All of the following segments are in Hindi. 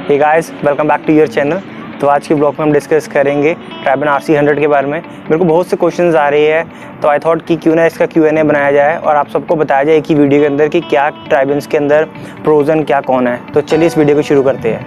Hey guys, welcome back to your channel. तो आज की ब्लॉग में हम डिस्कस करेंगे ट्राइबन RC100 के बारे में। मेरे को बहुत से क्वेश्चंस आ रहे हैं, तो आई थॉट कि क्यों ना इसका Q&A बनाया जाए और आप सबको बताया जाए एक ही वीडियो के अंदर कि क्या ट्राइबन्स के अंदर प्रोज एंड क्या कौन है। तो चलिए इस वीडियो को शुरू करते हैं।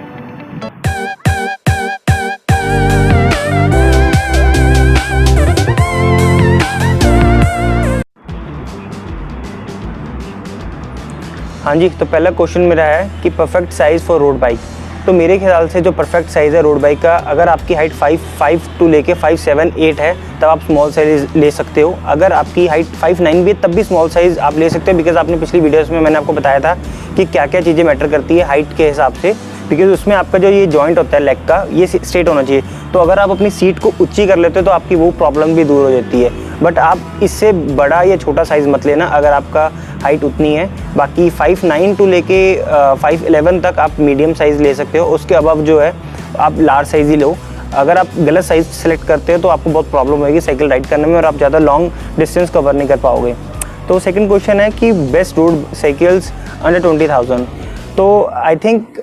हाँ जी, तो पहला क्वेश्चन मेरा है कि perfect size for road bike. तो मेरे ख्याल से जो परफेक्ट साइज़ है रोड बाइक का, अगर आपकी हाइट 5'5" टू लेके 5'7", 8" है तब आप स्मॉल साइज़ ले सकते हो। अगर आपकी हाइट 5'9" भी है तब भी स्मॉल साइज़ आप ले सकते हो, बिकॉज आपने पिछली वीडियोस में मैंने आपको बताया था कि क्या क्या चीज़ें मैटर करती है हाइट के हिसाब से, बिकॉज उसमें आपका जो ये जॉइंट होता है लेग का, ये स्ट्रेट होना चाहिए। तो अगर आप अपनी सीट को ऊंची कर लेते हो तो आपकी वो प्रॉब्लम भी दूर हो जाती है। बट आप इससे बड़ा या छोटा साइज़ मत लेना अगर आपका हाइट उतनी है। बाकी 5'9" टू लेके 5'11" तक आप मीडियम साइज़ ले सकते हो। उसके अबव जो है आप लार्ज साइज़ ही लो। अगर आप गलत साइज़ सेलेक्ट करते हो तो आपको बहुत प्रॉब्लम होगी साइकिल राइड करने में और आप ज़्यादा लॉन्ग डिस्टेंस कवर नहीं कर पाओगे। तो सेकंड क्वेश्चन है कि बेस्ट रोड साइकिल्स अंडर 20,000। तो आई थिंक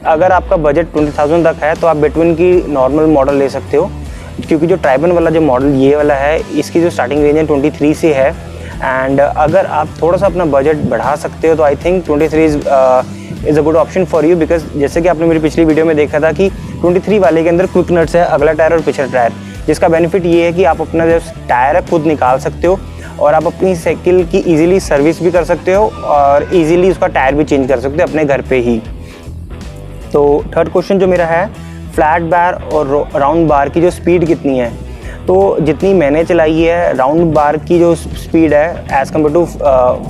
अगर आपका बजट 20,000 तक है तो आप बिटवीन की नॉर्मल मॉडल ले सकते हो, क्योंकि जो ट्राइबन वाला जो मॉडल ये वाला है इसकी जो स्टार्टिंग रेंज है 23 से है। एंड अगर आप थोड़ा सा अपना बजट बढ़ा सकते हो तो I think 23 is a good option for you, because जैसे कि आपने मेरी पिछली वीडियो में देखा था कि 23 वाले के अंदर क्विक नट्स है, अगला टायर और पिछला टायर, जिसका बेनिफिट ये है कि आप अपना जो टायर है खुद निकाल सकते हो और आप अपनी साइकिल की ईजिली सर्विस भी कर सकते हो और ईजिली उसका टायर भी चेंज कर सकते हो अपने घर पे ही। तो थर्ड क्वेश्चन जो मेरा है, फ्लैट बार और राउंड बार की जो स्पीड कितनी है। तो जितनी मैंने चलाई है राउंड बार की जो स्पीड है एज़ कम्पेयर टू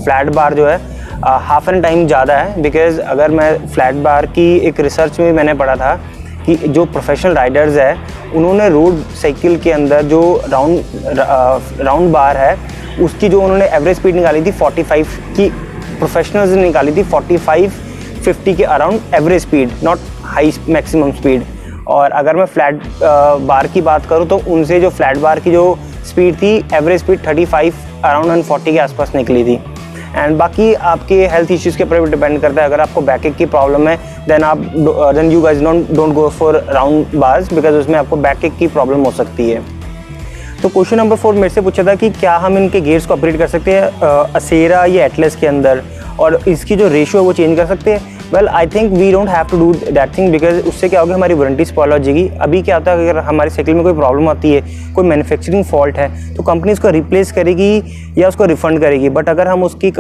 फ्लैट बार जो है हाफ एन टाइम ज़्यादा है। बिकॉज़ अगर मैं फ्लैट बार की एक रिसर्च में मैंने पढ़ा था कि जो प्रोफेशनल राइडर्स है उन्होंने रोड साइकिल के अंदर जो राउंड बार है उसकी जो उन्होंने एवरेज स्पीड निकाली थी 45 की, प्रोफेशनल्स ने निकाली थी 45-50 के around average speed, not high maximum speed. और अगर मैं फ्लैट बार की बात करूं तो उनसे जो फ्लैट बार की जो स्पीड थी एवरेज स्पीड 35 अराउंड 40 के आसपास निकली थी। एंड बाकी आपके हेल्थ इश्यूज़ के ऊपर भी डिपेंड करता है। अगर आपको बैक एक की प्रॉब्लम है then you guys don't go for round bars, because उसमें आपको बैक एक की प्रॉब्लम हो सकती है। तो क्वेश्चन नंबर 4 मेरे से पूछा था कि क्या हम इनके गियर्स को अपग्रेड कर सकते हैं असेरा या एटलस के अंदर, और इसकी जो रेशियो है वो चेंज कर सकते हैं। Well I think we don't have to do that thing, because उससे क्या होगा, हमारी वारंटी स्पॉइल हो जाएगी। अभी क्या होता है, अगर हमारी साइकिल में कोई प्रॉब्लम आती है, कोई मैन्युफैक्चरिंग फॉल्ट है, तो कंपनी उसको रिप्लेस करेगी या उसको रिफंड करेगी। बट अगर हम उसकी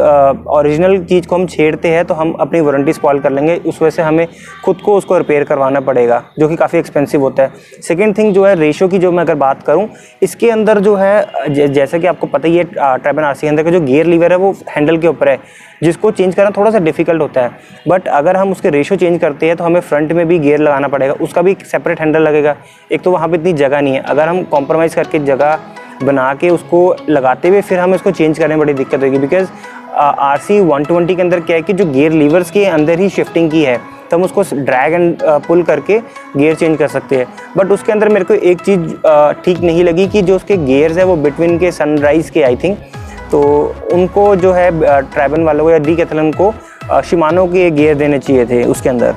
ओरिजिनल चीज़ को हम छेड़ते हैं तो हम अपनी वारंटी स्पॉइल कर लेंगे। उस वजह से हमें खुद को उसको रिपेयर करवाना पड़ेगा, जो कि काफ़ी एक्सपेंसिव होता है। सेकेंड थिंग जो है रेशियो की, जो मैं अगर बात करूँ, इसके अंदर जो है जैसा कि आपको पता ही है ट्राइबन RC100 का जो गियर लीवर है वो हैंडल के ऊपर है, जिसको चेंज करना थोड़ा सा डिफिकल्ट होता है। बट अगर हम उसके रेशियो चेंज करते हैं तो हमें फ्रंट में भी गियर लगाना पड़ेगा, उसका भी एक सेपरेट हैंडल लगेगा। एक तो वहाँ पे इतनी जगह नहीं है, अगर हम कॉम्प्रोमाइज़ करके जगह बना के उसको लगाते हुए फिर हमें उसको चेंज करने में बड़ी दिक्कत होगी। बिकॉज RC120 के अंदर क्या है कि जो गियर लीवर्स के अंदर ही शिफ्टिंग की है, तो हम उसको ड्रैग एंड पुल करके गियर चेंज कर सकते हैं। बट उसके अंदर मेरे को एक चीज़ ठीक नहीं लगी कि जो उसके गियर्स है वो बिटवीन के सनराइज़ के, आई थिंक, तो उनको जो है ट्राइबन वालों को या डीकैथलन को शिमानो के गियर देने चाहिए थे उसके अंदर।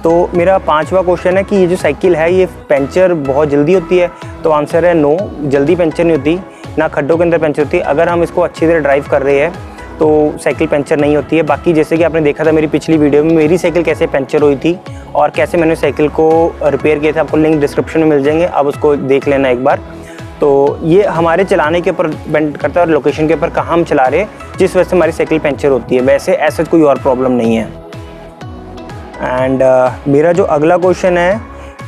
तो मेरा 5वां क्वेश्चन है कि ये जो साइकिल है ये पंचर बहुत जल्दी होती है। तो आंसर है नो, जल्दी पंचर नहीं होती, ना खड्डों के अंदर पंचर होती है। अगर हम इसको अच्छी तरह ड्राइव कर रहे हैं तो साइकिल पंचर नहीं होती है। बाकी जैसे कि आपने देखा था मेरी पिछली वीडियो में मेरी साइकिल कैसे पंचर हुई थी और कैसे मैंने साइकिल को रिपेयर किया था, आपको लिंक डिस्क्रिप्शन में मिल जाएंगे, आप उसको देख लेना एक बार। तो ये हमारे चलाने के ऊपर डिपेंड करता है और लोकेशन के ऊपर कहाँ हम चला रहे हैं, जिस वजह से हमारी साइकिल पंचर होती है। वैसे ऐसा कोई और प्रॉब्लम नहीं है। एंड मेरा जो अगला क्वेश्चन है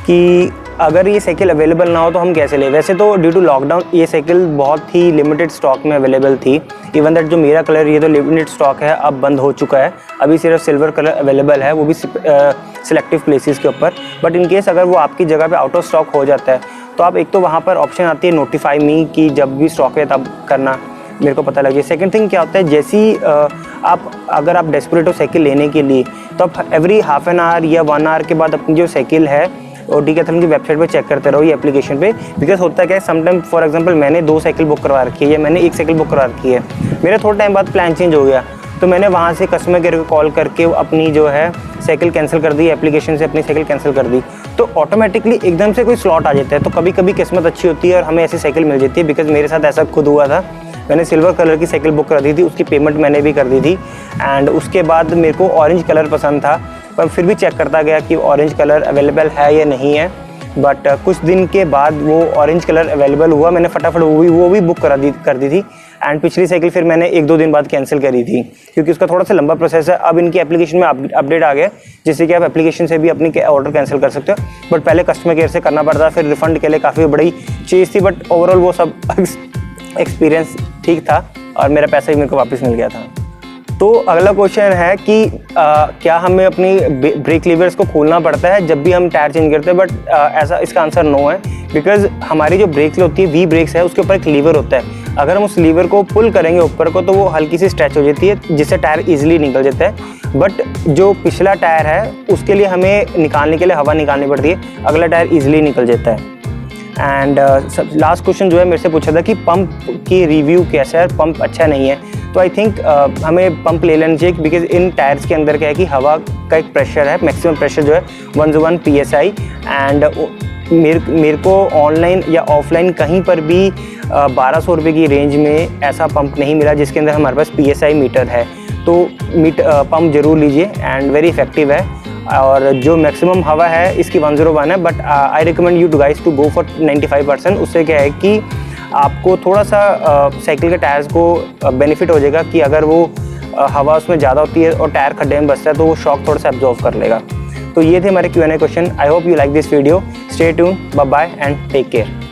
कि अगर ये साइकिल अवेलेबल ना हो तो हम कैसे लें। वैसे तो ड्यू टू लॉकडाउन ये साइकिल बहुत ही लिमिटेड स्टॉक में अवेलेबल थी। इवन दैट जो मेरा कलर ये तो लिमिटेड स्टॉक है, अब बंद हो चुका है। अभी सिर्फ सिल्वर कलर अवेलेबल है, वो भी सिलेक्टिव प्लेसेस के ऊपर। बट इन केस अगर वो आपकी जगह पे आउट ऑफ स्टॉक हो जाता है तो आप एक तो वहाँ पर ऑप्शन आती है नोटिफाई मी कि जब भी स्टॉक है तब करना, मेरे को पता लगे। सेकंड थिंग क्या होता है, जैसी अगर आप डेस्परेट हो साइकिल लेने के लिए तो आप एवरी हाफ एन आवर या 1 आवर के बाद अपनी जो साइकिल है और डीकैथलन की वेबसाइट पे चेक करते रहो ये एप्लीकेशन पे। बिकॉज होता क्या है, समटाइम फॉर एग्जांपल मैंने 2 साइकिल बुक करवा रखी है या मैंने 1 साइकिल बुक करवा रखी है, मेरा थोड़ा टाइम बाद प्लान चेंज हो गया, तो मैंने वहाँ से कस्टमर केयर को कॉल करके अपनी जो है साइकिल कैंसिल कर दी, एप्लीकेशन से अपनी साइकिल कैंसिल कर दी। तो ऑटोमेटिकली एकदम से कोई स्लॉट आ जाता है। तो कभी कभी किस्मत अच्छी होती है और हमें ऐसी साइकिल मिल जाती है। बिकॉज मेरे साथ ऐसा खुद हुआ था, मैंने सिल्वर कलर की साइकिल बुक कर दी थी, उसकी पेमेंट मैंने भी कर दी थी। एंड उसके बाद मेरे को ऑरेंज कलर पसंद था, पर फिर भी चेक करता गया कि ऑरेंज कलर अवेलेबल है या नहीं है। बट कुछ दिन के बाद वो ऑरेंज कलर अवेलेबल हुआ, मैंने फटाफट वो भी बुक कर दी थी। एंड पिछली साइकिल फिर मैंने 1-2 दिन बाद कैंसिल करी थी, क्योंकि उसका थोड़ा सा लंबा प्रोसेस है। अब इनकी एप्लीकेशन में अपडेट आ गया, जिससे कि आप एप्लीकेशन से भी अपनी ऑर्डर कैंसिल कर सकते हो। बट पहले कस्टमर केयर से करना पड़ता, फिर रिफंड के लिए काफ़ी बड़ी चीज़ थी। बट ओवरऑल वो सब एक्सपीरियंस ठीक था और मेरा पैसा भी मेरे को वापस मिल गया था। तो अगला क्वेश्चन है कि क्या हमें अपनी ब्रेक लीवर्स को खोलना पड़ता है जब भी हम टायर चेंज करते हैं? बट ऐसा इसका आंसर नो है, बिकॉज हमारी जो ब्रेक्स होती है, वी ब्रेक्स है, उसके ऊपर एक लीवर होता है। अगर हम उस लीवर को पुल करेंगे ऊपर को तो वो हल्की सी स्ट्रेच हो जाती है, जिससे टायर ईजिली निकल जाता है। बट जो पिछला टायर है उसके लिए हमें निकालने के लिए हवा निकालनी पड़ती है, अगला टायर ईजिली निकल जाता है। एंड लास्ट क्वेश्चन जो है मेरे से पूछा था कि पंप की रिव्यू कैसा है, पंप अच्छा नहीं है। तो आई थिंक हमें पंप ले लेना चाहिए, बिकॉज इन टायर्स के अंदर क्या है कि हवा का एक प्रेशर है, मैक्सिमम प्रेशर जो है 101 PSI। एंड मेरे को ऑनलाइन या ऑफलाइन कहीं पर भी 1200 रुपये की रेंज में ऐसा पंप नहीं मिला जिसके अंदर हमारे पास PSI मीटर है। तो पंप जरूर लीजिए एंड वेरी इफेक्टिव है। और जो मैक्सिमम हवा है इसकी 101 है, but I recommend you to guys to go for 95%। उससे क्या है कि आपको थोड़ा सा साइकिल के टायर्स को बेनिफिट हो जाएगा कि अगर वो हवा उसमें ज़्यादा होती है और टायर खड्डे में बसता है तो वो शॉक थोड़ा सा एब्जॉर्व कर लेगा। तो ये थे हमारे Q&A question. I hope you like this video. Stay tune, bye bye and take care.